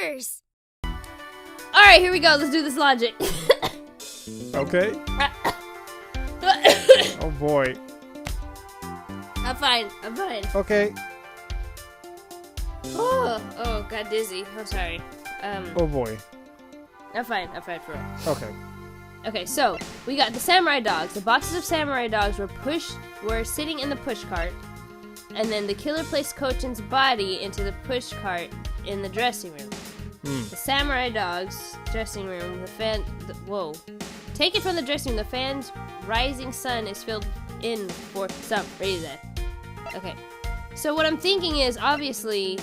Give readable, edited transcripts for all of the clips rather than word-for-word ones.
fingers. All right, here we go. Let's do this logic. Okay. Oh boy. I'm fine. I'm fine. Okay. Oh, got dizzy. I'm sorry. Oh boy. I'm fine for real. Okay. Okay, so we got the samurai dogs. The boxes of samurai dogs were sitting in the push cart, and then the killer placed Kochin's body into the push cart in the dressing room. The samurai dogs dressing room. Whoa! Taken from the dressing room. The fan's rising sun is filled in for some reason. Okay, so what I'm thinking is obviously,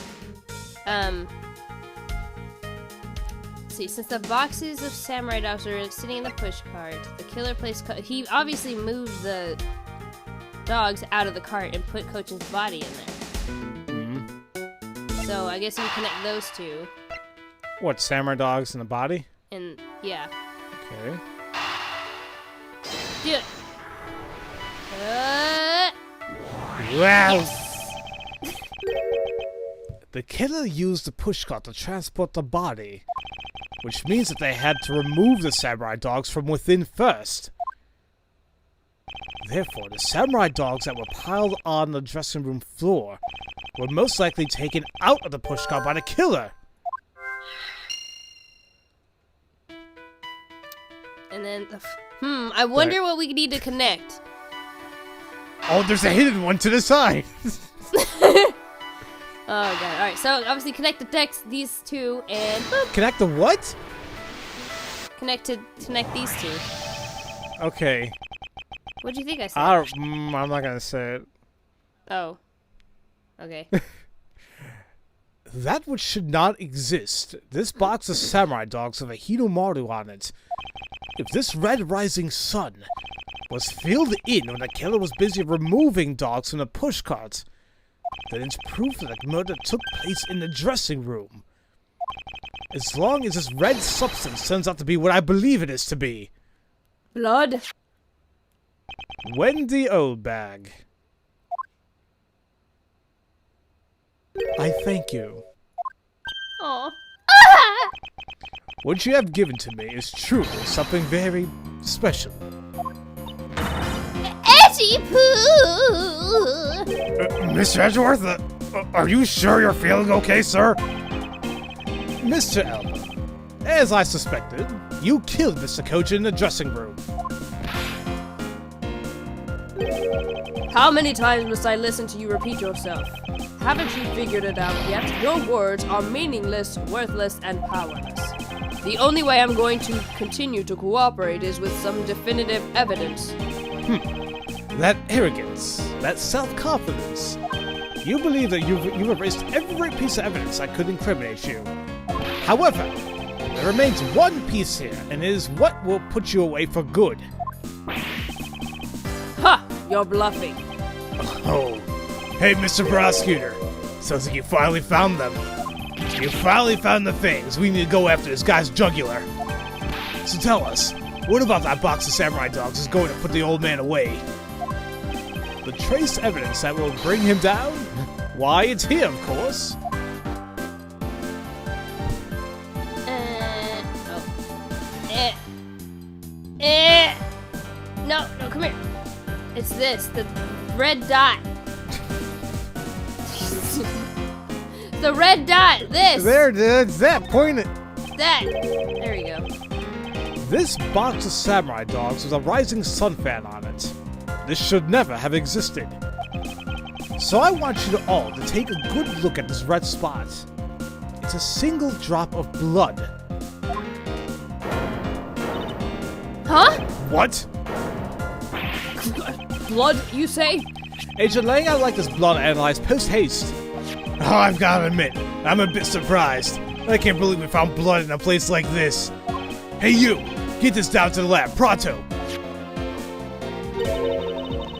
see, since the boxes of samurai dogs are sitting in the push cart, the killer placed he obviously moved the dogs out of the cart and put Kochin's body in there. So I guess you connect those two. What, samurai dogs in the body? And yeah. Okay. Do it. Wow. Yes. The killer used the pushcart to transport the body, which means that they had to remove the samurai dogs from within first. Therefore, the samurai dogs that were piled on the dressing room floor were most likely taken out of the pushcart by the killer. And then I wonder what we need to connect. Oh, there's a hidden one to the side. Oh god. Alright, so obviously connect the decks, these two, and boop. Connect the what? Connect these two. Okay. What do you think I said? I'm not gonna say it. Oh. Okay. That which should not exist. This box of samurai dogs with a Hinomaru on it. If this red rising sun was filled in when the killer was busy removing dogs from the pushcarts, then it's proof that the murder took place in the dressing room. As long as this red substance turns out to be what I believe it is to be. Blood. Wendy Oldbag. I thank you. Aw. What you have given to me is truly something very special. Edgy poo! Mr. Edgeworth, are you sure you're feeling okay, sir? Mr. Elba, as I suspected, you killed Mr. Kochin in the dressing room. How many times must I listen to you repeat yourself? Haven't you figured it out yet? Your words are meaningless, worthless, and powerless. The only way I'm going to continue to cooperate is with some definitive evidence. That arrogance, that self-confidence. You believe that you've erased every piece of evidence that could incriminate you. However, there remains one piece here, and it is what will put you away for good. Ha! You're bluffing. Oh. Hey, Mr. Prosecutor. Sounds like you finally found them. You finally found the things. We need to go after this guy's jugular. So tell us, what about that box of samurai dogs is going to put the old man away? The trace evidence that will bring him down? Why, it's here, of course. No, come here. It's this, the red dot. The red dot, this. There, it's that, point it. That. There we go. This box of samurai dogs with a rising sun fan on it. This should never have existed. So I want you all to take a good look at this red spot. It's a single drop of blood. Huh? What? Blood, you say? Agent Lang, I'd like this blood analyzed post-haste. Oh, I've got to admit, I'm a bit surprised. I can't believe we found blood in a place like this. Hey you, get this down to the lab, pronto!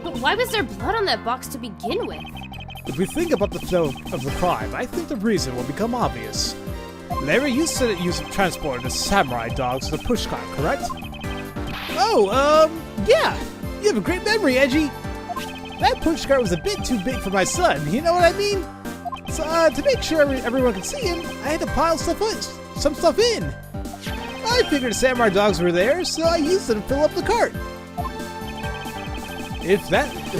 But why was there blood on that box to begin with? If we think about the flow of the crime, I think the reason will become obvious. Larry, you said that you transported the samurai dogs to the pushcart, correct? Oh, yeah! You have a great memory, Edgy! That pushcart was a bit too big for my son, you know what I mean? to make sure everyone could see him, I had to pile some stuff in. I figured samurai dogs were there, so I used them to fill up the cart. If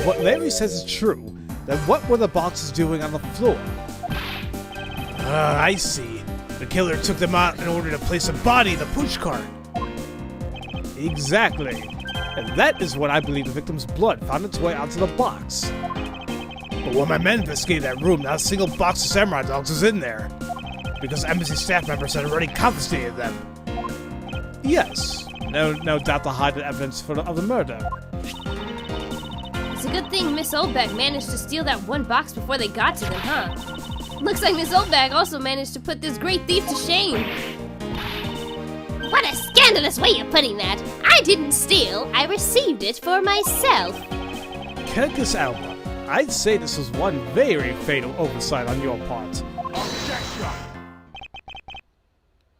what Larry says is true, then what were the boxes doing on the floor? I see. The killer took them out in order to place a body in the push cart. Exactly. And that is when I believe the victim's blood found its way onto the box. But when my men investigated that room, not a single box of samurai dogs was in there. Because embassy staff members had already confiscated them. Yes. No doubt to hide the evidence of the murder. It's a good thing Miss Oldbag managed to steal that one box before they got to them, huh? Looks like Miss Oldbag also managed to put this great thief to shame. What a scandalous way of putting that. I didn't steal, I received it for myself. Kirkus Alba, I'd say this was one very fatal oversight on your part.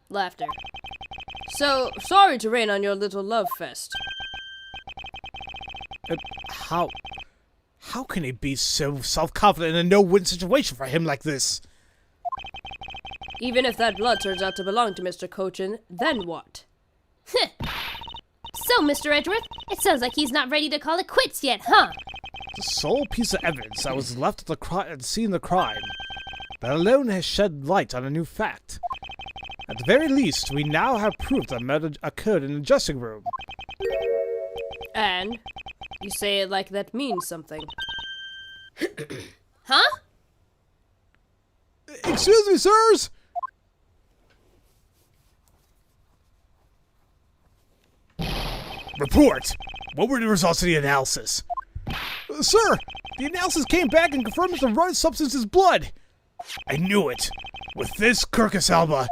Laughter. So, sorry to rain on your little love fest. How can he be so self-confident in a no-win situation for him like this? Even if that blood turns out to belong to Mr. Cochin, then what? So, Mr. Edgeworth, it sounds like he's not ready to call it quits yet, huh? The sole piece of evidence that was left at the scene of the crime. That alone has shed light on a new fact. At the very least, we now have proof that murder occurred in the dressing room. And? You say it like that means something. Huh? Excuse me, sirs! Report! What were the results of the analysis? Sir, the analysis came back and confirmed that the right substance is blood. I knew it. With this, Kirkus Alba.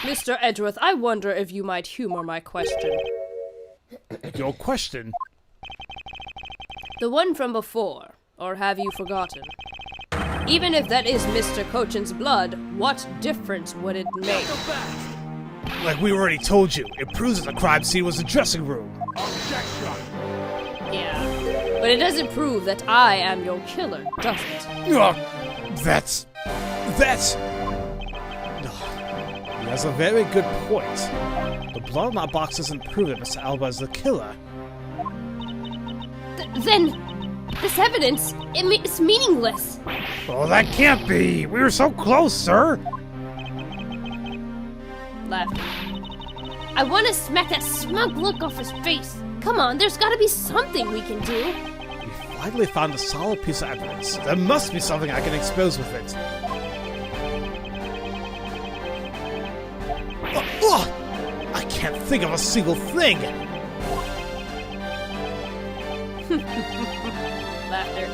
Mr. Edgeworth, I wonder if you might humor my question. Your question? The one from before, or have you forgotten? Even if that is Mr. Cochin's blood, what difference would it make? Like we already told you, it proves that the crime scene was the dressing room. Yeah, but it doesn't prove that I am your killer, does it? That's... He has a very good point. The blood on that box doesn't prove that Mr. Alba is the killer. Then, this evidence, it's meaningless. Oh, that can't be! We were so close, sir! Laughter. I want to smack that smug look off his face. Come on, there's got to be something we can do. We finally found a solid piece of evidence. There must be something I can expose with it. I can't think of a single thing! Laughter.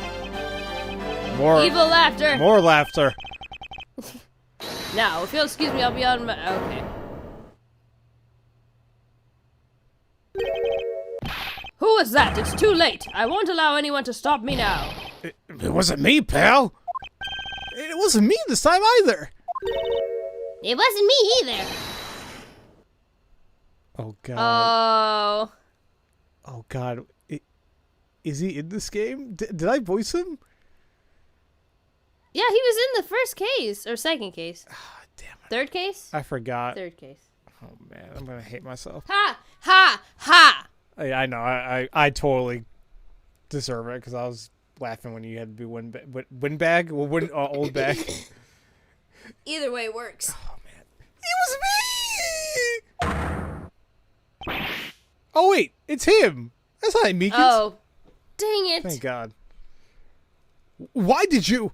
More... Evil laughter! More laughter. Now, if you'll excuse me, I'll be on my... Okay. Who was that? It's too late. I won't allow anyone to stop me now. It wasn't me, pal. It wasn't me this time either. It wasn't me either. Oh, God. Oh. Oh, God. Is he in this game? Did I voice him? Yeah, he was in the first case. Or second case. Damn it. Third case? I forgot. Third case. Oh, man. I'm going to hate myself. Ha! Ha! Ha! I know. I totally deserve it because I was laughing when you had to be windbag? Well, old bag. Either way works. Oh, man. It was me! Oh, wait. It's him. That's not Meekins. Oh. Dang it. Thank God. Why did you...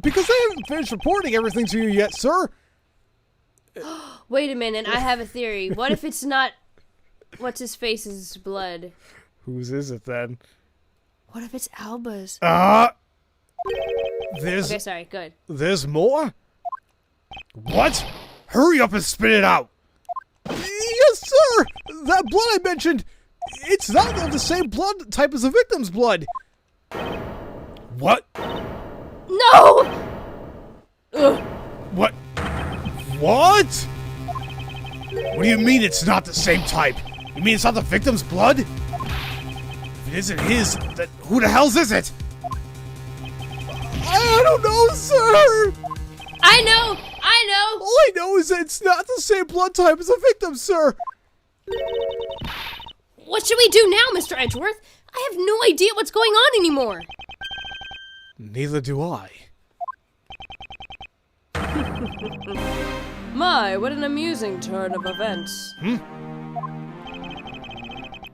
because I haven't finished reporting everything to you yet, sir. Wait a minute. I have a theory. What if it's not... What's-his-face's blood? Whose is it, then? What if it's Alba's? There's... Okay, sorry. Good. There's more? What? Hurry up and spit it out! Yes, sir! That blood I mentioned, it's not of the same blood type as the victim's blood. What? No! Ugh. What? What? What do you mean it's not the same type? You mean it's not the victim's blood? If it isn't his, then who the hell's is it? I don't know, sir! I know! All I know is that it's not the same blood type as the victim, sir! What should we do now, Mr. Edgeworth? I have no idea what's going on anymore. Neither do I. My, what an amusing turn of events.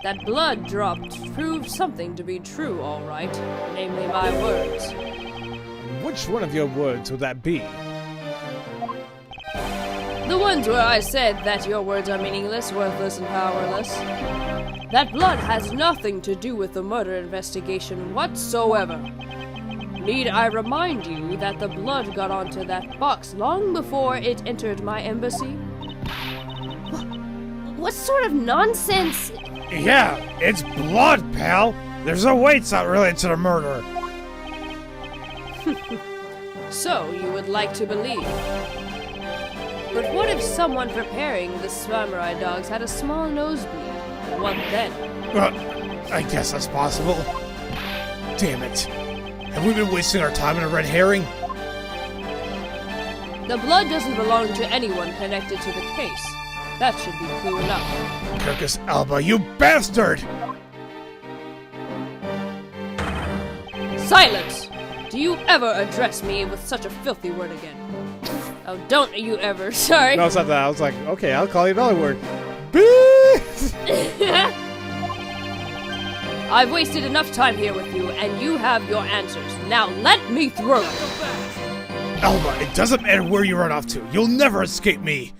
That blood dropped proved something to be true, all right. Namely, my words. Which one of your words would that be? The ones where I said that your words are meaningless, worthless, and powerless. That blood has nothing to do with the murder investigation whatsoever. Need I remind you that the blood got onto that box long before it entered my embassy? What sort of nonsense? Yeah, it's blood, pal. There's no way it's not related to the murder. So you would like to believe. But what if someone preparing the samurai dogs had a small nosebleed? What then? I guess that's possible. Damn it. Have we been wasting our time in a red herring? The blood doesn't belong to anyone connected to the case. That should be clue enough. Kirkus Alba, you bastard! Silence! Do you ever address me with such a filthy word again? Oh, don't you ever, sorry. No, it's not that. I was like, okay, I'll call you another word. Beep! I've wasted enough time here with you, and you have your answers. Now let me through! Alba, it doesn't matter where you run off to. You'll never escape me.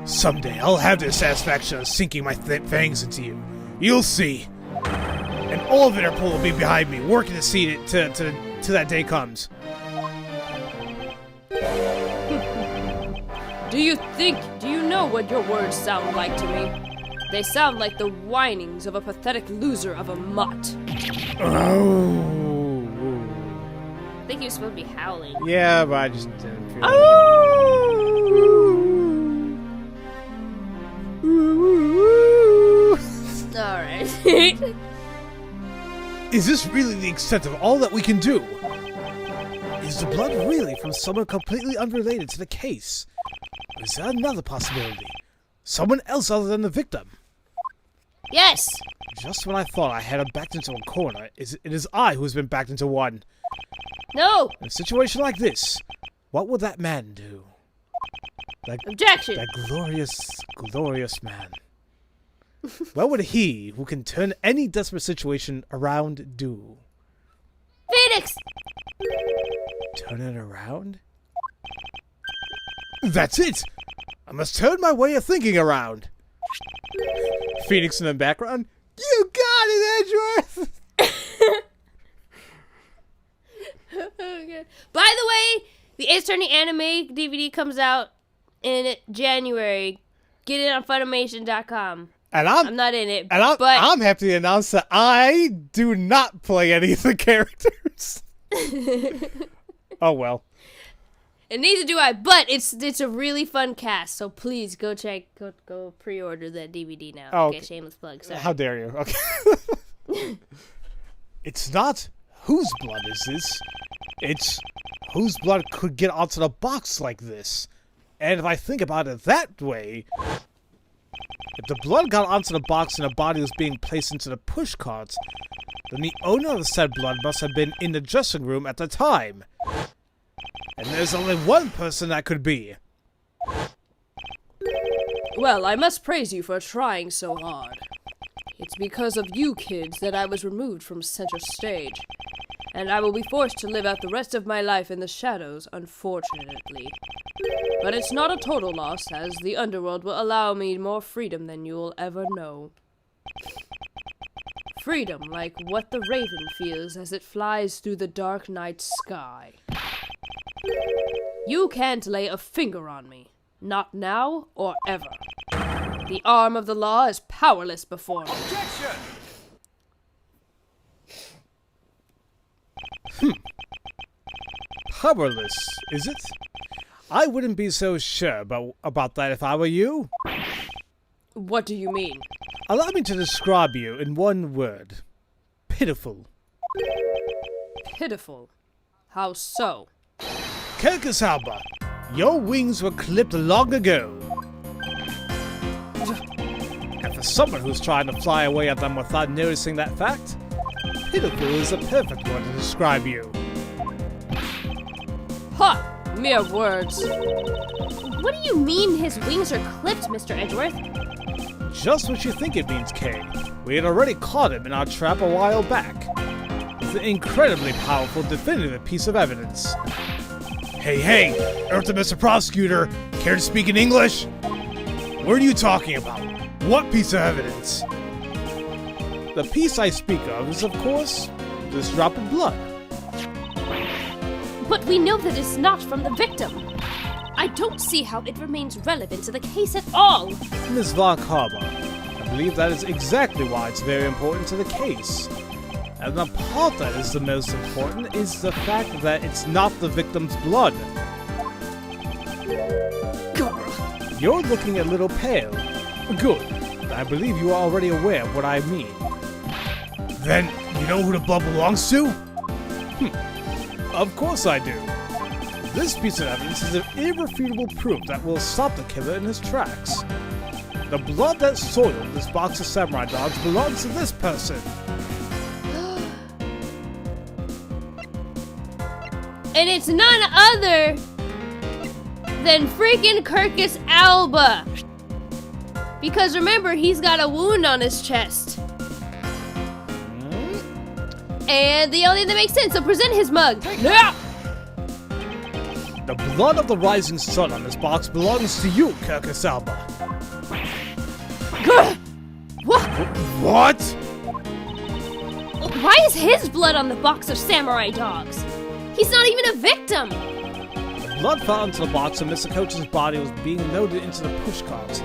Someday, I'll have the satisfaction of sinking my fangs into you. You'll see. And all of Interpol will be behind me, working to see it till that day comes. Do you know what your words sound like to me? They sound like the whinings of a pathetic loser of a mutt. Oh. I think you're supposed to be howling. Yeah, but I just didn't feel Alright. Is this really the extent of all that we can do? Is the blood really from someone completely unrelated to the case? Or is there another possibility? Someone else other than the victim? Yes! Just when I thought I had him backed into a corner, it is I who has been backed into one. No! In a situation like this, what would that man do? Objection! That glorious man. What would he, who can turn any desperate situation around, do? Phoenix! Turn it around? That's it! I must turn my way of thinking around. Phoenix in the background. You got it, Edgeworth! Oh, God. By the way, the Ace Attorney anime DVD comes out in January. Get it on Funimation.com. And I'm not in it, and but I'm happy to announce that I do not play any of the characters. Oh well. and neither do I. But it's a really fun cast, so please go pre-order that DVD now. Oh, okay, shameless plug. Sorry. How dare you? Okay. It's not whose blood is this. It's whose blood could get onto the box like this. And if I think about it that way, if the blood got onto the box and the body was being placed into the push cart, then the owner of the said blood must have been in the dressing room at the time. And there's only one person that could be. Well, I must praise you for trying so hard. It's because of you kids that I was removed from center stage. And I will be forced to live out the rest of my life in the shadows, unfortunately. But it's not a total loss, as the underworld will allow me more freedom than you'll ever know. Freedom like what the raven feels as it flies through the dark night sky. You can't lay a finger on me. Not now or ever. The arm of the law is powerless before me. Objection! Powerless, is it? I wouldn't be so sure about that if I were you. What do you mean? Allow me to describe you in one word. Pitiful. Pitiful. How so? Circus Alba, your wings were clipped long ago. And for someone who's trying to fly away at them without noticing that fact, pitiful is a perfect word to describe you. Ha! Mere words. What do you mean his wings are clipped, Mr. Edgeworth? Just what you think it means, Kay. We had already caught him in our trap a while back. It's an incredibly powerful, definitive piece of evidence. Hey, Eartha, Mr. Prosecutor, care to speak in English? What are you talking about? What piece of evidence? The piece I speak of is, of course, this drop of blood. But we know that it's not from the victim. I don't see how it remains relevant to the case at all. Ms. Von Karma, I believe that is exactly why it's very important to the case. And the part that is the most important is the fact that it's not the victim's blood. You're looking a little pale. Good. I believe you are already aware of what I mean. Then, you know who the blood belongs to? Of course I do. This piece of evidence is an irrefutable proof that will stop the killer in his tracks. The blood that soiled this box of samurai dogs belongs to this person. And it's none other than freaking Circus Alba. Because remember, he's got a wound on his chest. And the only thing that makes sense, so present his mug. Yeah. The blood of the rising sun on this box belongs to you, Circus Alba. What? Why is his blood on the box of samurai dogs? He's not even a victim. The blood fell into the box and Mr. Coach's body was being loaded into the pushcart.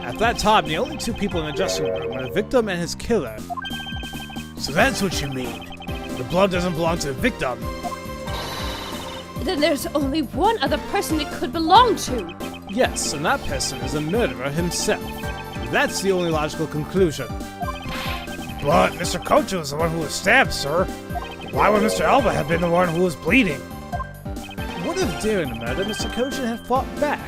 At that time, the only two people in the dressing room were the victim and his killer. So that's what you mean. The blood doesn't belong to the victim. Then there's only one other person it could belong to. Yes, and that person is the murderer himself. That's the only logical conclusion. But Mr. Coach was the one who was stabbed, sir. Why would Mr. Alba have been the one who was bleeding? What if during the murder, Mr. Kochin had fought back?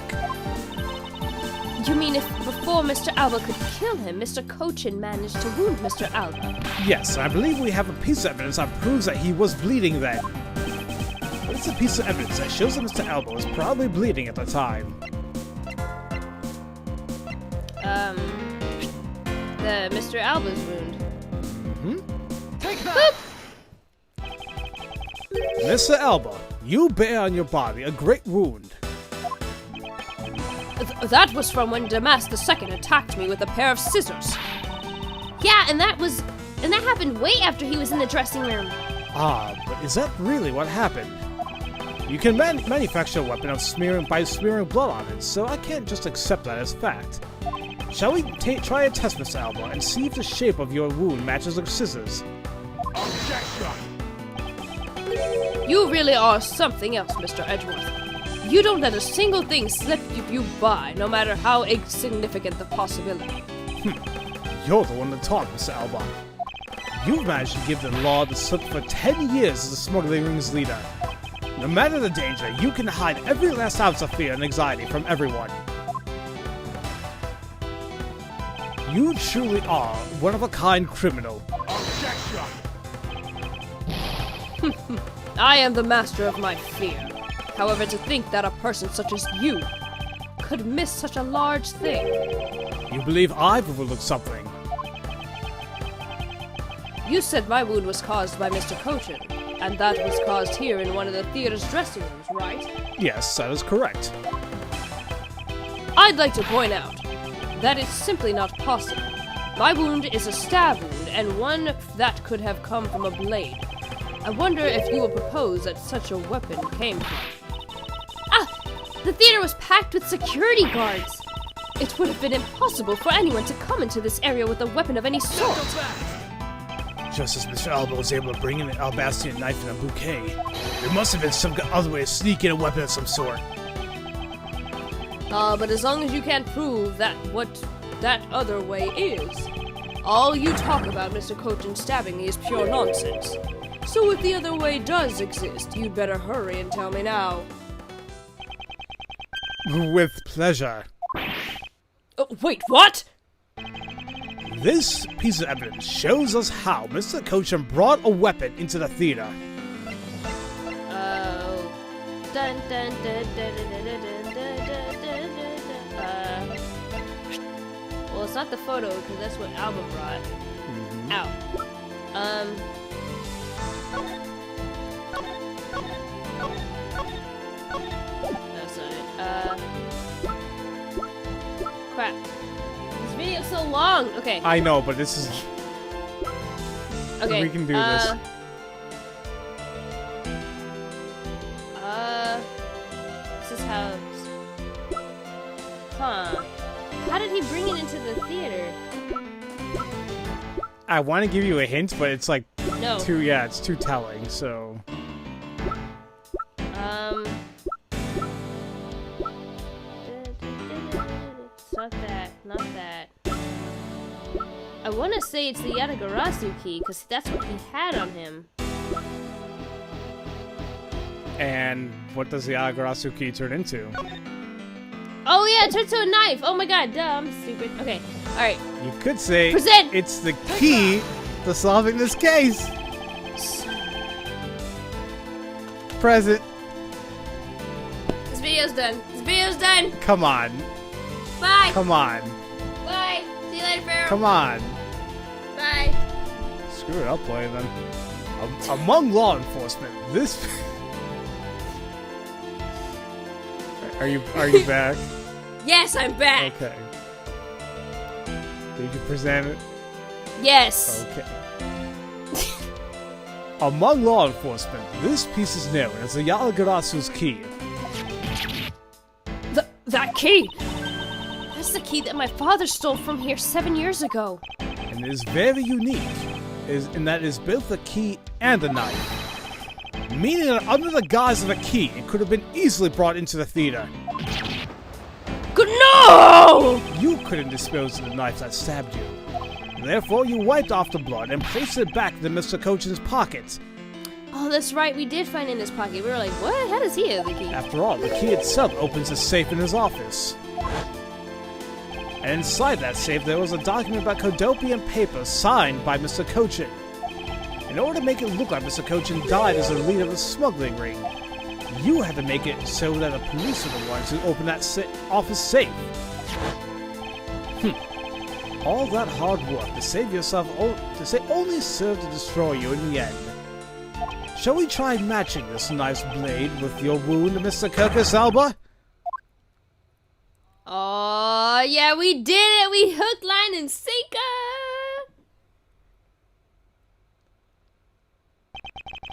You mean if before Mr. Alba could kill him, Mr. Kochin managed to wound Mr. Alba? Yes, I believe we have a piece of evidence that proves that he was bleeding then. But it's a piece of evidence that shows that Mr. Alba was probably bleeding at the time. The Mr. Alba's wound. Take that! Mr. Alba, you bear on your body a great wound. That was from when Damas II attacked me with a pair of scissors. Yeah, and that happened way after he was in the dressing room. Ah, but is that really what happened? You can manufacture a weapon by smearing blood on it, so I can't just accept that as fact. Shall we try a test, Mr. Alba, and see if the shape of your wound matches the scissors? Objection! You really are something else, Mr. Edgeworth. You don't let a single thing slip you by, no matter how insignificant the possibility. You're the one to talk, Mr. Alba. You've managed to give the law the slip for 10 years as a smuggling ring's leader. No matter the danger, you can hide every last ounce of fear and anxiety from everyone. You truly are one-of-a-kind criminal. Objection! I am the master of my fear. However, to think that a person such as you could miss such a large thing. You believe I've overlooked something. You said my wound was caused by Mr. Kochin, and that was caused here in one of the theater's dressing rooms, right? Yes, that is correct. I'd like to point out that it's simply not possible. My wound is a stab wound, and one that could have come from a blade. I wonder if you will propose that such a weapon came from. Ah! The theater was packed with security guards! It would have been impossible for anyone to come into this area with a weapon of any sort. Just as Mr. Alba was able to bring in an Albastian knife and a bouquet, there must have been some other way to sneak in a weapon of some sort. But as long as you can't prove that what that other way is, all you talk about Mr. Kochin stabbing me is pure nonsense. So if the other way does exist, you'd better hurry and tell me now. With pleasure. Oh, wait, what? This piece of evidence shows us how Mr. Cochin brought a weapon into the theater. Oh. Dun dun dun dun dun dun dun dun dun dun. Well, it's not the photo, because that's what Alba brought. Ow. That's not it. Crap. This video's so long. Okay. I know, but this is... Okay. We can do this. This is how... Huh. How did he bring it into the theater? I want to give you a hint, but it's like No. it's too telling, so... It's not that. Not that. I want to say it's the Yatagarasu key, because that's what he had on him. And what does the Agarasu key turn into? Oh yeah, it turns to a knife! Oh my god, duh, I'm stupid. Okay, alright. You could say Present! it's the key to solving this case. Present. This video's done. This video's done! Come on. Bye! Come on. Bye! See you later, Pharaoh! Come on. Bye! Screw it, I'll play then. Among law enforcement, this... Are you back? Yes, I'm back! Okay. Did you present it? Yes! Okay. Among law enforcement, this piece is known as the Yatagarasu's key. That key! That's the key that my father stole from here 7 years ago. And it is very unique, in that it is both a key and a knife. Meaning that under the guise of a key, it could have been easily brought into the theater. Good no! You couldn't dispose of the knife that stabbed you. Therefore, you wiped off the blood and placed it back in Mr. Cochin's pocket. Oh, that's right, we did find it in his pocket. We were like, what? How does he have the key? After all, the key itself opens a safe in his office. And inside that safe, there was a document about Kodopian paper signed by Mr. Cochin. In order to make it look like Mr. Cochin died as a leader of the smuggling ring, you had to make it so that the police were the ones who opened that office safe. All that hard work to save yourself only served to destroy you in the end. Shall we try matching this knife's blade with your wound, Mr. Kirkus Alba? Oh, yeah, we did it! We hook, line, and sinker!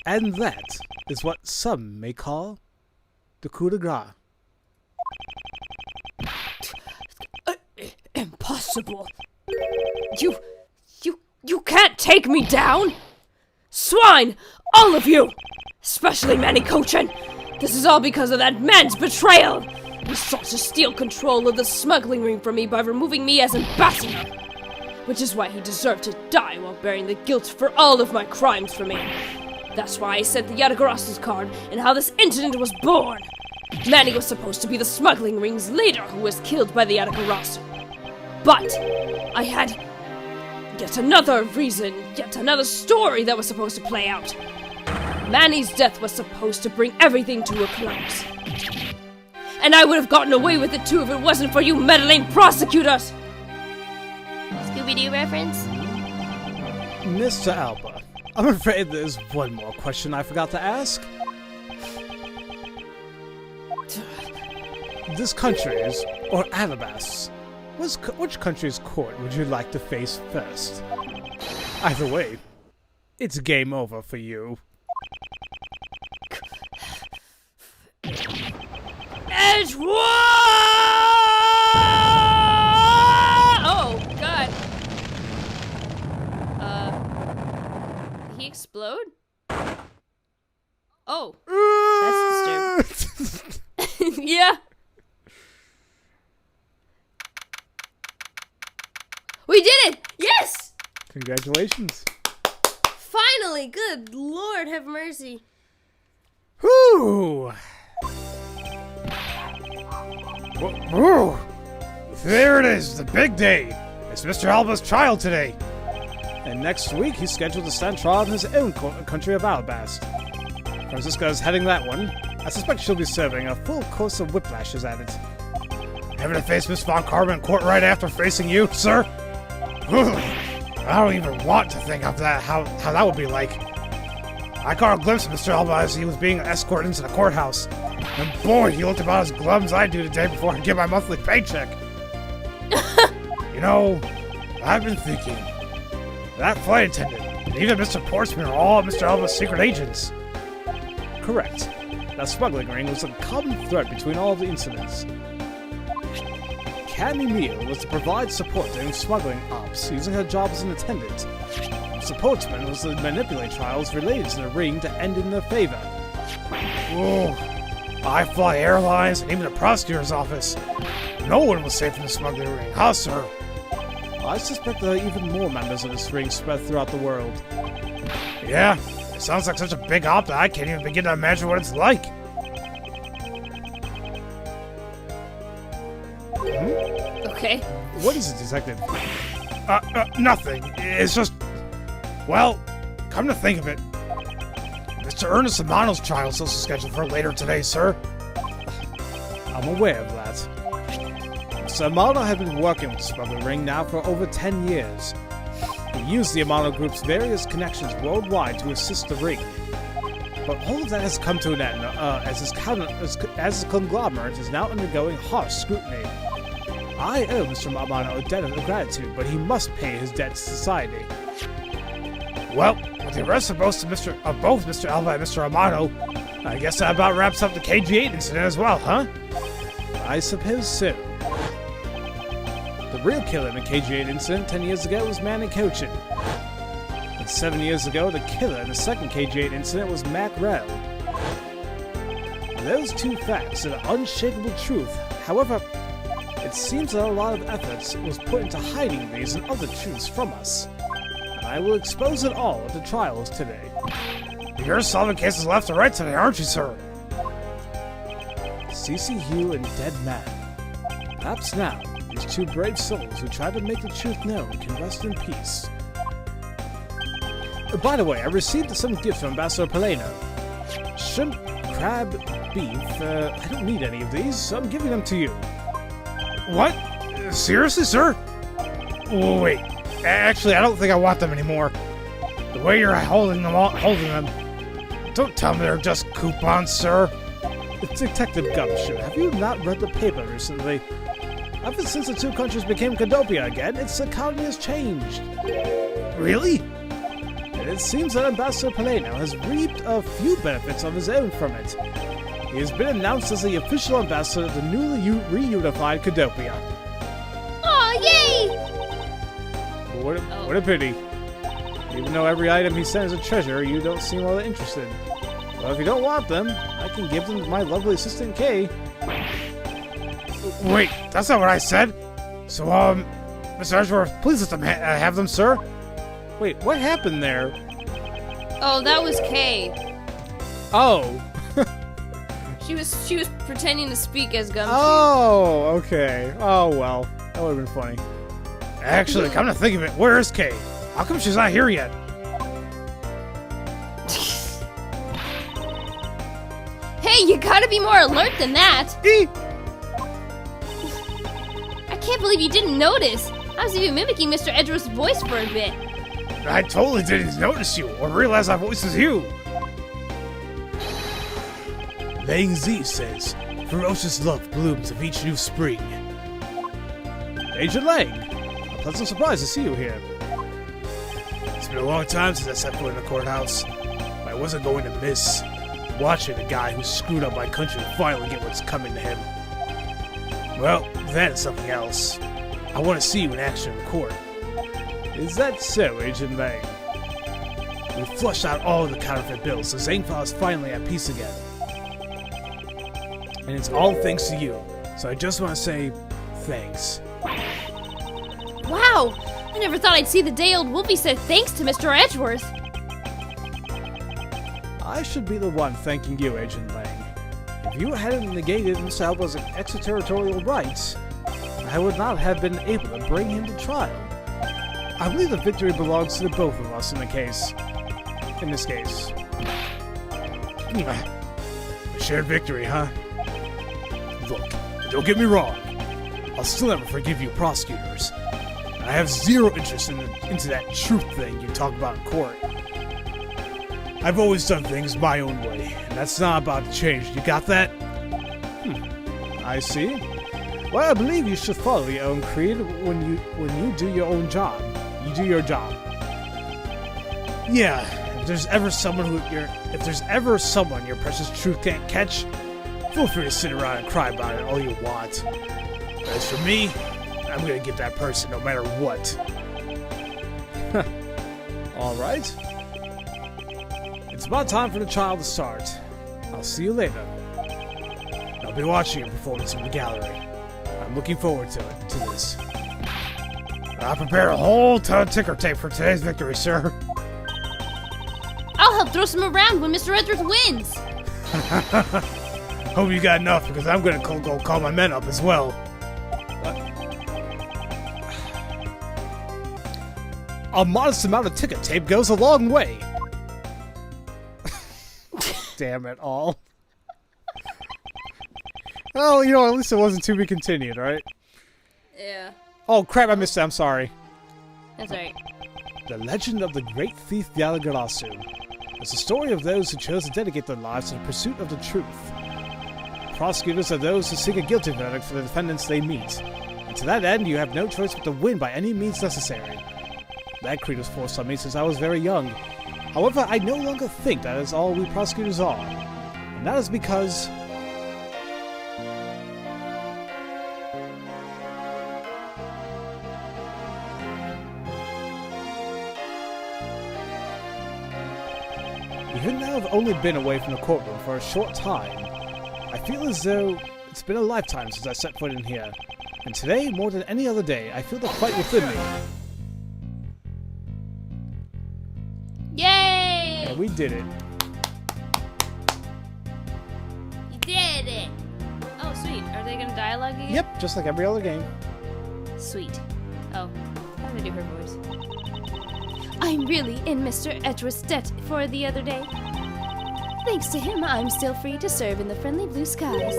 And that is what some may call the coup de grace. Impossible! You can't take me down! Swine! All of you! Especially Manny Cochin! This is all because of that man's betrayal! He sought to steal control of the smuggling ring from me by removing me as ambassador! Which is why he deserved to die while bearing the guilt for all of my crimes for me. That's why I sent the Yatagarasu's card and how this incident was born. Manny was supposed to be the smuggling ring's leader who was killed by the Yatagarasu. But I had yet another reason, yet another story that was supposed to play out. Manny's death was supposed to bring everything to a close. And I would have gotten away with it too if it wasn't for you meddling prosecutors! Scooby-Doo reference? Mr. Alba, I'm afraid there's one more question I forgot to ask. This country's, or Alabast's, which country's court would you like to face first? Either way, it's game over for you. Edge one! Oh, God. Did he explode? Oh. That's disturbing. Yeah. We did it! Yes! Congratulations. Finally! Good Lord, have mercy. Whew! Whoa! There it is, the big day. It's Mr. Alba's trial today. And next week, he's scheduled to stand trial in his own country of Alabast. Francisca is heading that one. I suspect she'll be serving a full course of whiplashes at it. Having to face Miss Von Karma in court right after facing you, sir? I don't even want to think of that, how that would be like. I caught a glimpse of Mr. Alba as he was being escorted into the courthouse. And boy, he looked about as glum as I do today before I get my monthly paycheck. You know, I've been thinking, that flight attendant, and even Mr. Portsman are all Mr. Alba's secret agents. Correct. That smuggling ring was a common thread between all of the incidents. Candy Meal was to provide support during smuggling ops, using her job as an attendant. The Portsman was to manipulate trials related to the ring to end in their favor. Whoa. I fly airlines and even the prosecutor's office. No one was safe in the smuggling ring, huh, sir? I suspect there are even more members of this ring spread throughout the world. Yeah, it sounds like such a big op that I can't even begin to imagine what it's like. Okay. What is it, Detective? Nothing. It's just... Well, come to think of it, Mr. Ernest Amano's trial is also scheduled for later today, sir. I'm aware of that. Mr. Amano had been working with the smuggling ring now for over 10 years. He used the Amano Group's various connections worldwide to assist the ring. But all of that has come to an end, as his conglomerate is now undergoing harsh scrutiny. I owe Mr. Amano a debt of gratitude, but he must pay his debt to society. Well, with the arrest of both Mr. Alba and Mr. Amano, I guess that about wraps up the KG-8 incident as well, huh? I suppose so. The real killer in the KG-8 incident 10 years ago was Manny Cochin. And 7 years ago, the killer in the second KG-8 incident was MacLeod. Those two facts are the unshakable truth. However, it seems that a lot of effort was put into hiding these and other truths from us. I will expose it all at the trials today. You're solving cases left and right today, aren't you, sir? C.C. Hugh and Dead Man. Perhaps now, these two brave souls who tried to make the truth known can rest in peace. By the way, I received some gifts from Ambassador Paleno. Shrimp, crab, beef. I don't need any of these, so I'm giving them to you. What? Seriously, sir? Oh, wait. Actually, I don't think I want them anymore. The way you're holding them. Don't tell me they're just coupons, sir. Detective Gumshoe, have you not read the paper recently? Ever since the two countries became Cadopia again, its economy has changed. Really? And it seems that Ambassador Paleno has reaped a few benefits of his own from it. He has been announced as the official ambassador of the newly reunified Cadopia. Aw, yay! What a pity. Even though every item he sends is a treasure, you don't seem all that interested. Well, if you don't want them, I can give them to my lovely assistant Kay. Wait, that's not what I said. So, Mr. Edgeworth, please let them have them, sir. Wait, what happened there? Oh, that was Kay. Oh. She was pretending to speak as Gumshoe. Oh, okay. Oh, well. That would have been funny. Actually, come to think of it, where is Kay? How come she's not here yet? Hey, you gotta be more alert than that! I can't believe you didn't notice! I was even mimicking Mr. Edgeworth's voice for a bit. I totally didn't notice you, or realize my voice is you! Lang Z says, ferocious love blooms of each new spring. Agent Lang, a pleasant surprise to see you here. It's been a long time since I set foot in the courthouse. I wasn't going to miss watching a guy who screwed up my country finally get what's coming to him. Well, that's something else. I want to see you in action in court. Is that so, Agent Lang? We flushed out all of the counterfeit bills, so Zangfa is finally at peace again. And it's all thanks to you. So I just want to say, thanks. Wow! I never thought I'd see the day old Wolfie said thanks to Mr. Edgeworth. I should be the one thanking you, Agent Lang. If you hadn't negated Mr. Alba's extraterritorial rights, I would not have been able to bring him to trial. I believe the victory belongs to the both of us in this case. A shared victory, huh? Look, don't get me wrong. I'll still never forgive you prosecutors. I have zero interest into that truth thing you talk about in court. I've always done things my own way, and that's not about to change. You got that? I see. Well, I believe you should follow your own creed when you do your own job. You do your job. Yeah, if there's ever someone your precious truth can't catch, feel free to sit around and cry about it all you want. But as for me, I'm gonna get that person no matter what. Alright. It's about time for the trial to start. I'll see you later. I'll be watching your performance in the gallery. I'm looking forward to this. I prepared a whole ton of ticker tape for today's victory, sir. I'll help throw some around when Mr. Edwards wins. Hope you got enough, because I'm gonna go call my men up as well. A modest amount of ticket tape goes a long way. Damn it all. Oh, you know, at least it wasn't to be continued, right? Yeah. Oh crap, I missed it, I'm sorry. That's right. The legend of the great thief Yalagarasu. It's the story of those who chose to dedicate their lives to the pursuit of the truth. Prosecutors are those who seek a guilty verdict for the defendants they meet. And to that end, you have no choice but to win by any means necessary. That creed was forced on me since I was very young. However, I no longer think that is all we prosecutors are. And that is because... even though I've only been away from the courtroom for a short time, I feel as though it's been a lifetime since I set foot in here. And today, more than any other day, I feel the fight within me. Yay! And we did it. You did it! Oh, sweet. Are they gonna dialogue again? Yep, just like every other game. Sweet. Oh, how do they do her voice? I'm really in Mr. Edwards' debt for the other day. Thanks to him, I'm still free to serve in the friendly blue skies.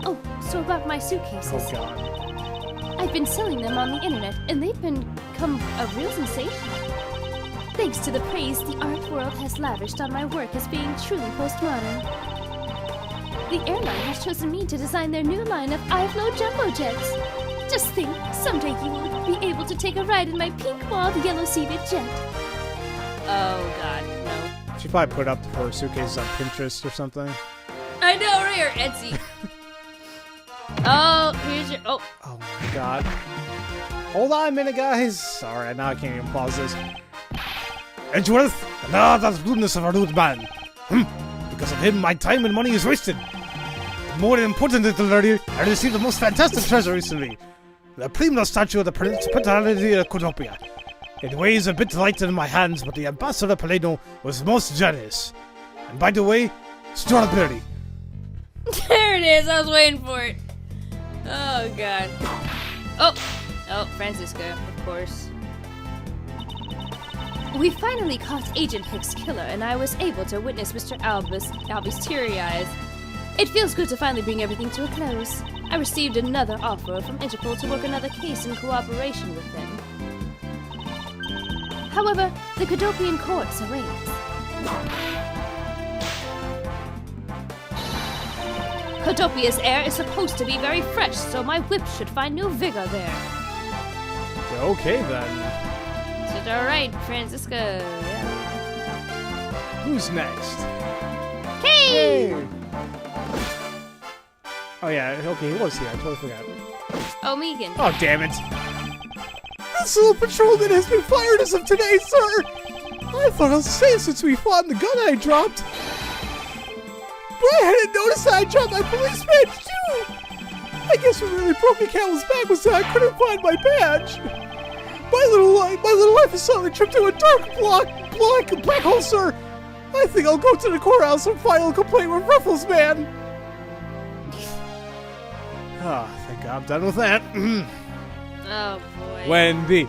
Oh, so about my suitcases. Oh god. I've been selling them on the internet, and they've become a real sensation. Thanks to the praise the art world has lavished on my work as being truly postmodern. The airline has chosen me to design their new line of iFlow jumbo jets. Just think, someday you will be able to take a ride in my pink-walled, yellow-seated jet. Oh god, no. She probably put up her suitcases on Pinterest or something. I know, right? Or Etsy. Oh, here's your... Oh. Oh my god. Hold on a minute, guys. Sorry, now I can't even pause this. Edgeworth, now that's goodness of our rude man. Because of him, my time and money is wasted. More importantly, I received the most fantastic treasure recently. The Primo statue of the Principality of Codopia. It weighs a bit lighter in my hands, but the Ambassador Palermo was most generous. And by the way, strawberry. There it is. I was waiting for it. Oh, God. Oh. Oh, Francisco, of course. We finally caught Agent Hick's killer, and I was able to witness Mr. Albie's teary eyes. It feels good to finally bring everything to a close. I received another offer from Interpol to work another case in cooperation with them. However, the Cadopian courts awaits. Cadopia's air is supposed to be very fresh, so my whip should find new vigor there. Okay then. Is it alright, Francisco? Yeah. Who's next? Hey! Oh yeah, okay, he was here. I totally forgot. Oh, Megan. Oh, damn it. This little patrolman has been fired as of today, sir! I thought I was safe since we fought in the gun I dropped. But I hadn't noticed that I dropped my police badge, too! I guess what really broke the camel's back was that I couldn't find my badge. My little life is suddenly tripped to a dark black hole, sir. I think I'll go to the courthouse and file a complaint with Ruffles Man. Oh, thank God I'm done with that. Oh boy. Wendy.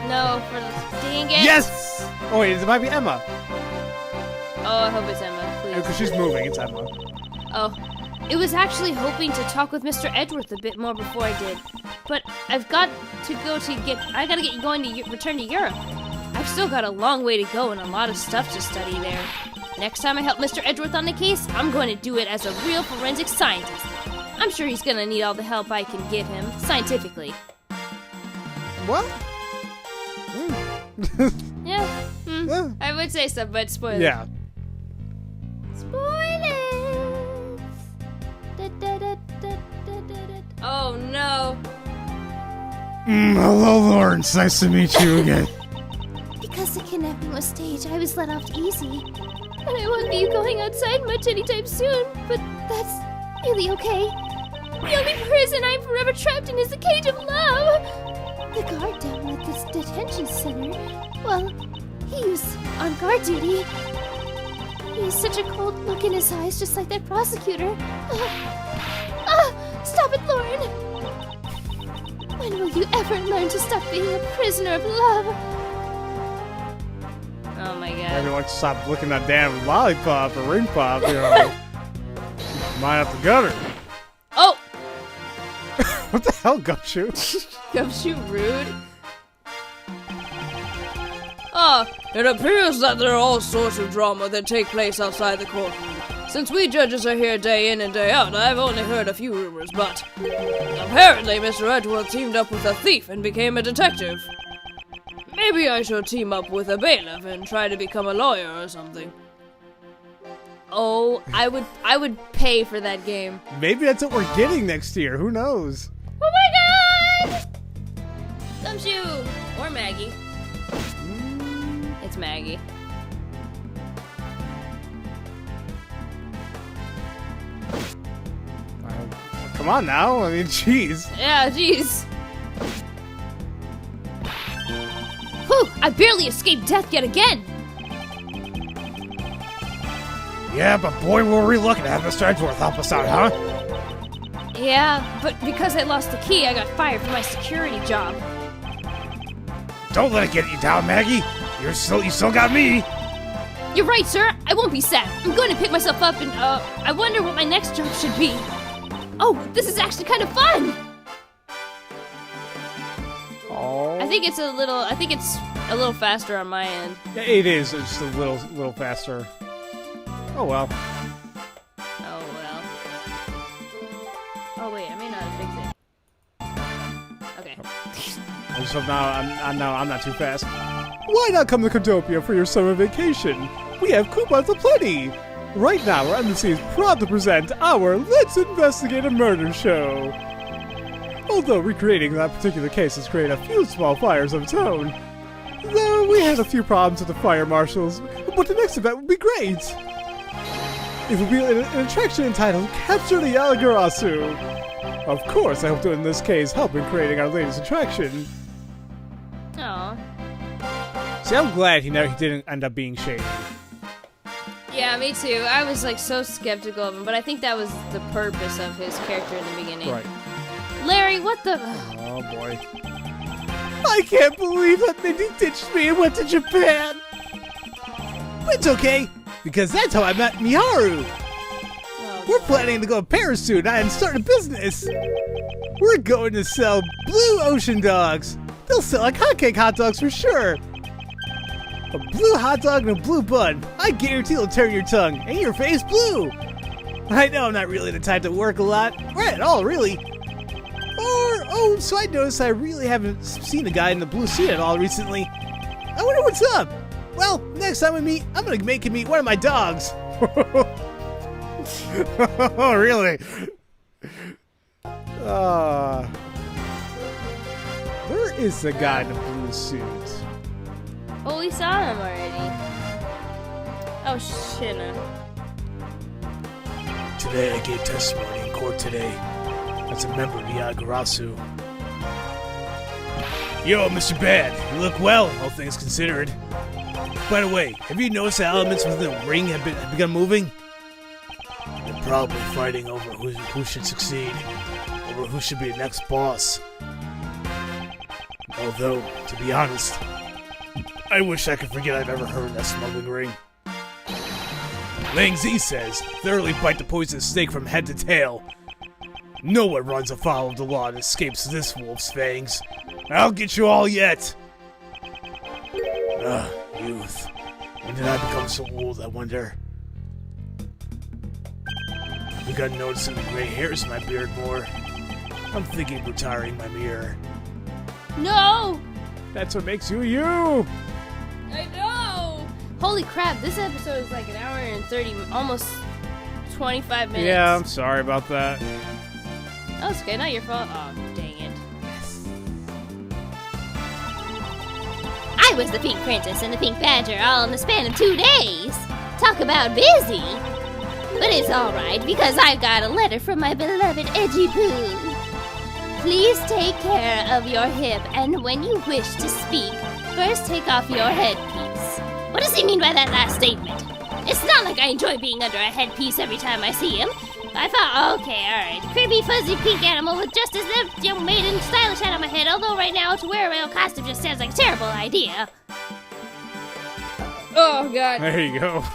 No, for the dang it. Yes! Oh wait, it might be Emma. Oh, I hope it's Emma, please. Because she's moving, it's Emma. Oh, it was actually hoping to talk with Mr. Edgeworth a bit more before I did, but I gotta get going to return to Europe. I've still got a long way to go and a lot of stuff to study there. Next time I help Mr. Edgeworth on the case, I'm going to do it as a real forensic scientist. I'm sure he's gonna need all the help I can give him, scientifically. What? Yeah, I would say so, but spoilers. Yeah. Spoilers! Oh no. Hello, Lawrence. Nice to meet you again. Because the kidnapping was staged, I was let off easy. And I won't be going outside much anytime soon, but that's really okay. The only prison I'm forever trapped in is the cage of love. The guard down at this detention center, well, he was on guard duty. He has such a cold look in his eyes, just like that prosecutor. Stop it, Lauren! When will you ever learn to stop being a prisoner of love? Oh my god. Everyone stop looking at that damn lollipop or ring pop, you know. Mine up the gutter. Oh! What the hell, Gumshoe? Gumshoe rude. Ah, it appears that there are all sorts of drama that take place outside the courtroom. Since we judges are here day in and day out, I've only heard a few rumors, but apparently Mr. Edgeworth teamed up with a thief and became a detective. Maybe I should team up with a bailiff and try to become a lawyer or something. Oh, I would pay for that game. Maybe that's what we're getting next year. Who knows? Oh my god! Gumshoe! Or Maggie. It's Maggie. Come on now. I mean, jeez. Yeah, jeez. Whew! I barely escaped death yet again! Yeah, but boy, were we lucky to have Mr. Edgeworth help us out, huh? Yeah, but because I lost the key, I got fired from my security job. Don't let it get you down, Maggie. You still got me. You're right, sir. I won't be sad. I'm going to pick myself up and, I wonder what my next job should be. Oh, this is actually kind of fun! Oh. I think it's a little faster on my end. Yeah, it is. It's just a little faster. Oh well. Oh well. Oh wait, I may not have fixed it. Okay. I just hope now I'm not too fast. Why not come to Cordopia for your summer vacation? We have coupons aplenty. Right now, our embassy is proud to present our Let's Investigate a Murder show. Although recreating that particular case has created a few small fires of its own. Though we had a few problems with the fire marshals, but the next event will be great. It will be an attraction entitled Capture the Alagarasu. Of course, I hope to in this case help in creating our latest attraction. Aw. See, I'm glad he didn't end up being shady. Yeah, me too. I was like so skeptical of him, but I think that was the purpose of his character in the beginning. Right. Larry, what the? Oh boy. I can't believe that Mindy ditched me and went to Japan. But it's okay, because that's how I met Miharu. Oh, We're planning to go to Paris soon and start a business. We're going to sell blue ocean dogs. They'll sell like hotcake hot dogs for sure. A blue hot dog and a blue bun. I guarantee it'll turn your tongue and your face blue. I know I'm not really the type to work a lot, or at all really. So I noticed I really haven't seen a guy in the blue suit at all recently. I wonder what's up. Well, next time we meet, I'm gonna make him meet one of my dogs. Oh, really? Where is the guy in the blue suit? Oh, we saw him already. Oh, Shinna. Today I gave testimony in court today. As a member of the Agarasu. Yo, Mr. Bad, you look well, all things considered. By the way, have you noticed the elements within the ring have begun moving? The probably fighting over who should succeed, over who should be the next boss. Although, to be honest, I wish I could forget I've ever heard of that smuggling ring. Lang Z says, thoroughly bite the poisonous snake from head to tail. No one runs afoul of the law and escapes this wolf's fangs. I'll get you all yet! Youth. When did I become so old, I wonder? I begun noticing the gray hairs in my beard more. I'm thinking of retiring my mirror. No! That's what makes you you! I know! Holy crap, this episode is like an hour and 30, almost 25 minutes. Yeah, I'm sorry about that. Oh, it's okay, not your fault. Oh, dang it. I was the Pink Princess and the Pink Badger all in the span of 2 days. Talk about busy. But it's alright, because I got a letter from my beloved Edgy Poo. Please take care of your hip, and when you wish to speak, first take off your headpiece. What does he mean by that last statement? It's not like I enjoy being under a headpiece every time I see him. I thought, okay, alright. Creepy, fuzzy, pink animal with just as the young maiden stylish hat on my head, although right now to wear a male costume just sounds like a terrible idea. Oh, God. There you go.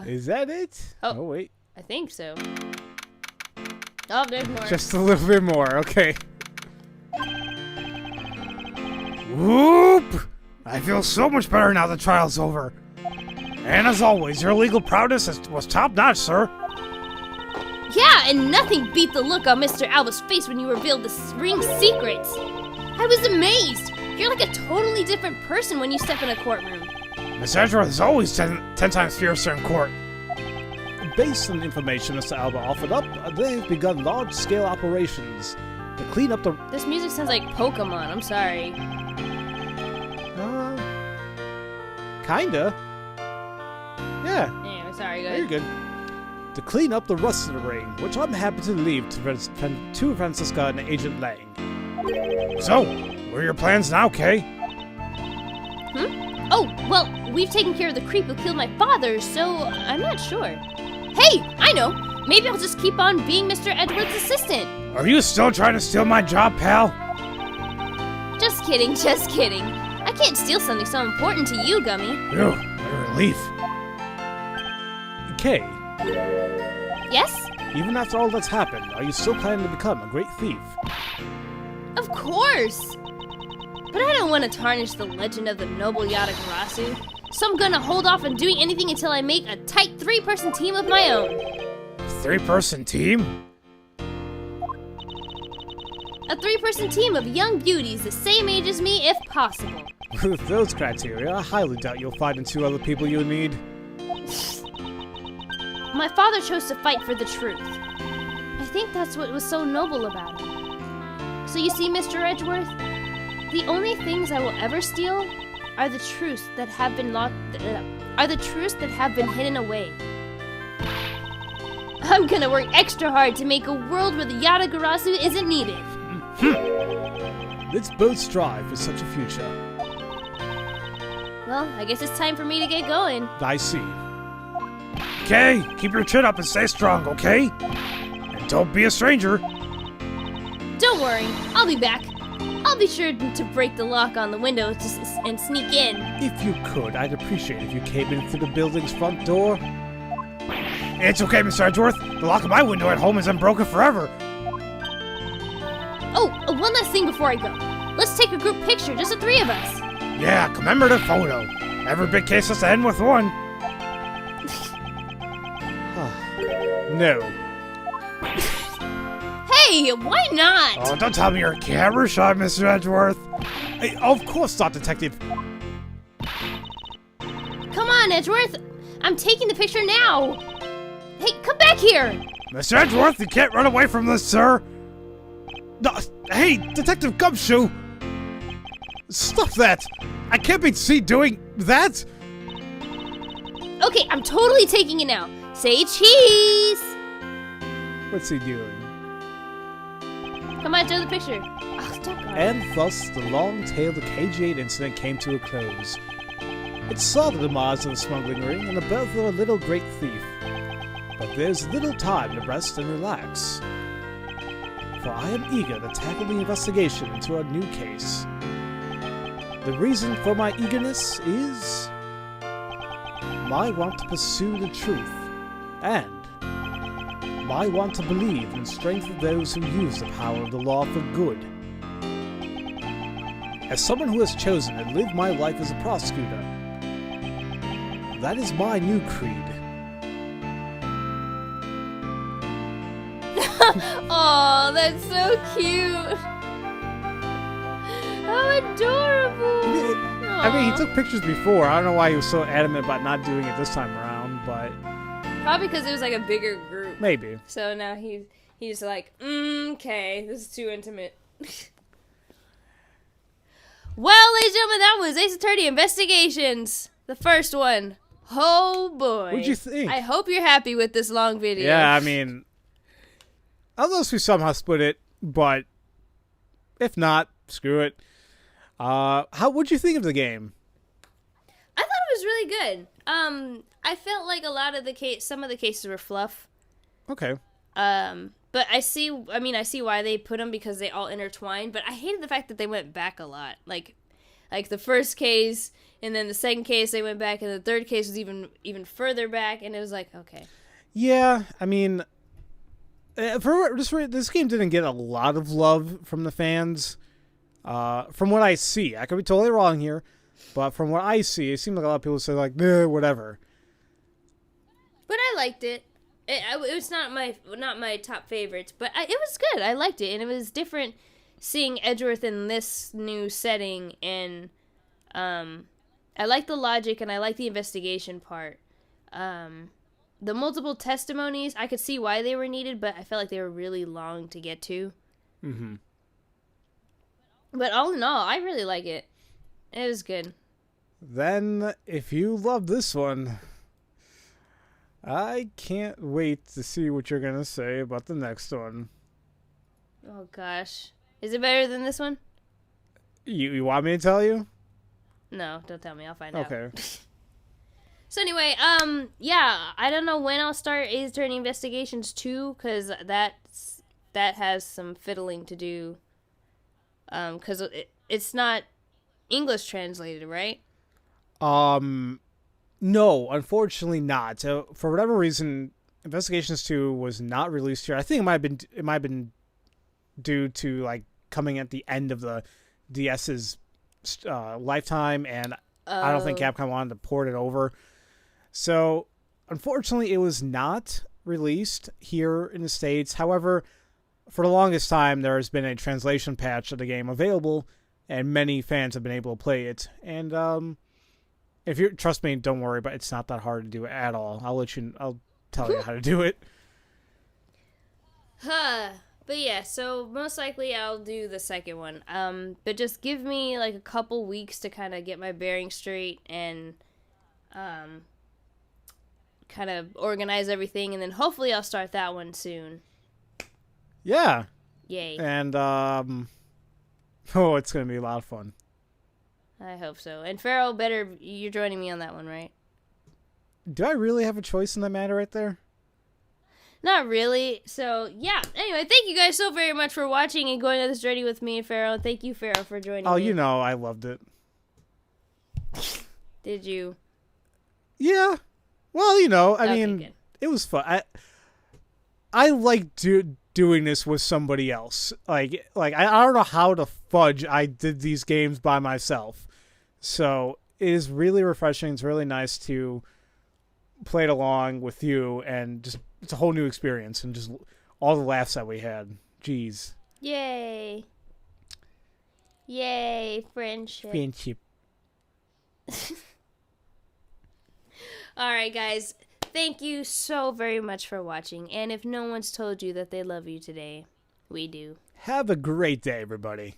Is that it? Oh. Wait. I think so. Oh, there's more. Just a little bit more, okay. Whoop! I feel so much better now the trial's over. And as always, your legal prowess was top-notch, sir. Yeah, and nothing beat the look on Mr. Alba's face when you revealed the ring's secrets. I was amazed. You're like a totally different person when you step in a courtroom. Miss Edgeworth is always 10 times fiercer in court. Based on the information Mr. Alba offered up, they've begun large-scale operations to clean up the... This music sounds like Pokemon, I'm sorry. Kinda. Yeah. Anyway, sorry, guys. Very good. To clean up the rust of the ring, which I'm happy to leave to Francisca and Agent Lang. So, what are your plans now, Kay? Oh, well, we've taken care of the creep who killed my father, so I'm not sure. Hey, I know! Maybe I'll just keep on being Mr. Edward's assistant. Are you still trying to steal my job, pal? Just kidding, just kidding. I can't steal something so important to you, Gummy. Phew, what a relief. Kay, Yes? even after all that's happened, are you still planning to become a great thief? Of course! But I don't want to tarnish the legend of the noble Yatagarasu, so I'm gonna hold off on doing anything until I make a tight 3-person team of my own. 3-person team? A 3-person team of young beauties the same age as me, if possible. With those criteria, I highly doubt you'll find 2 other people you'll need. My father chose to fight for the truth. I think that's what was so noble about him. So you see, Mr. Edgeworth, the only things I will ever steal are the truths that have been hidden away. I'm gonna work extra hard to make a world where the Yatagarasu isn't needed. Let's both strive for such a future. Well, I guess it's time for me to get going. I see. Okay, keep your chin up and stay strong, okay? And don't be a stranger. Don't worry, I'll be back. I'll be sure to break the lock on the window and sneak in. If you could, I'd appreciate if you came in through the building's front door. It's okay, Mr. Edgeworth. The lock of my window at home is unbroken forever. Oh, one last thing before I go. Let's take a group picture, just the 3 of us. Yeah, commemorative photo. Every big case has to end with one. No. Hey, why not? Oh, don't tell me you're camera shy, Mr. Edgeworth. Hey, of course not, Detective. Come on, Edgeworth. I'm taking the picture now. Hey, come back here. Mr. Edgeworth, you can't run away from this, sir. No, hey, Detective Gumshoe. Stop that. I can't be seen doing that. Okay, I'm totally taking it now. Say cheese. What's he doing? Come on, show the picture. Oh, stop. And thus, the long-tailed KG8 incident came to a close. It saw the demise of a smuggling ring and the birth of a little great thief. But there's little time to rest and relax. For I am eager to tackle the investigation into a new case. The reason for my eagerness is my want to pursue the truth, and my want to believe in the strength of those who use the power of the law for good. As someone who has chosen to live my life as a prosecutor, that is my new creed. Oh, that's so cute. How adorable. I mean, he took pictures before. I don't know why he was so adamant about not doing it this time around, but Probably because it was like a bigger group. maybe. So now he's like, okay, this is too intimate. Well, ladies and gentlemen, that was Ace Attorney Investigations. The first one. Oh boy. What'd you think? I hope you're happy with this long video. Yeah, I mean, unless we somehow split it, but if not, screw it. What'd you think of the game? I thought it was really good. I felt like a lot of some of the cases were fluff. Okay. But I see why they put them because they all intertwined, but I hated the fact that they went back a lot. Like the first case, and then the second case they went back, and the third case was even further back, and it was like, okay. Yeah, I mean, this game didn't get a lot of love from the fans. From what I see, I could be totally wrong here, but from what I see, it seemed like a lot of people say like, nah, whatever. But I liked it. It was not my top favorites, but it was good. I liked it, and it was different seeing Edgeworth in this new setting, and I like the logic and I like the investigation part. The multiple testimonies, I could see why they were needed, but I felt like they were really long to get to. Mm-hmm. But all in all, I really like it. It was good. Then, if you love this one, I can't wait to see what you're gonna say about the next one. Oh gosh. Is it better than this one? You want me to tell you? No, don't tell me. I'll find out. Okay. So anyway, yeah, I don't know when I'll start Ace Attorney Investigations 2, because that has some fiddling to do. Because it's not English translated, right? No, unfortunately not. So for whatever reason, Investigations 2 was not released here. I think it might have been due to like coming at the end of the DS's lifetime, and I don't think Capcom wanted to port it over. So unfortunately, it was not released here in the States. However, for the longest time, there has been a translation patch of the game available, and many fans have been able to play it. And if you trust me, don't worry, but it's not that hard to do at all. I'll tell you how to do it. But yeah, so most likely I'll do the second one. But just give me like a couple weeks to kind of get my bearings straight and kind of organize everything, and then hopefully I'll start that one soon. Yeah. Yay. And it's gonna be a lot of fun. I hope so. And Farrell, you're joining me on that one, right? Do I really have a choice in that matter right there? Not really. So, yeah. Anyway, thank you guys so very much for watching and going on this journey with me and Farrell. And thank you, Farrell, for joining me. Oh, you know, I loved it. Did you? Yeah. Well, you know, I Okay, mean, good. it was fun. I like doing this with somebody else. Like I don't know how to fudge I did these games by myself. So it is really refreshing. It's really nice to play it along with you, and just it's a whole new experience, and just all the laughs that we had. Jeez. Yay. Yay, friendship. Friendship. Alright, guys. Thank you so very much for watching. And if no one's told you that they love you today, we do. Have a great day, everybody.